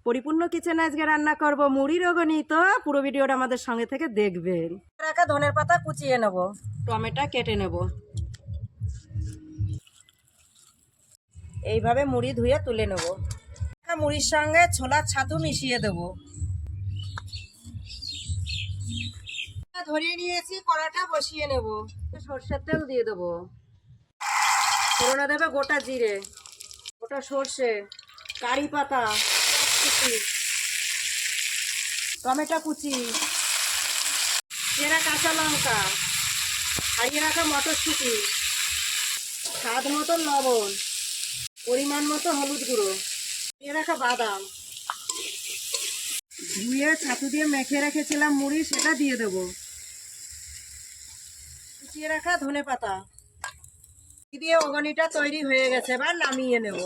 পরিপূর্ণ কিচেনে আজকে রান্না করব মুড়ি রগনি। তো পুরো ভিডিওটা আমাদের সঙ্গে থেকে দেখবেন। রাখা ধনের পাতা কুচিয়ে নেব, টমেটো কেটে নেব, এইভাবে মুড়ি ধুয়ে তুলে নেব। মুড়ির সঙ্গে ছোলার ছাতু মিশিয়ে দেব। ধরিয়ে নিয়েছি, কড়াটা বসিয়ে নেব। সরষের তেল দিয়ে দেবো, ফোড়নে দেবে গোটা জিরে, গোটা সর্ষে, কারি পাতা কুচি, টমেটো কুচি, চেরা কাঁচা লঙ্কা, ছাড়িয়ে রাখা মটরশুঁটি, স্বাদ মতো লবণ, পরিমাণ মতো হলুদ গুঁড়ো, দিয়ে রাখা বাদাম, ধুয়ে ছাতু দিয়ে মেখে রেখেছিলাম মুড়ি, সেটা দিয়ে দেবো। কুচিয়ে রাখা ধনে পাতা দিয়ে অগনিটা তৈরি হয়ে গেছে, এবার নামিয়ে নেব।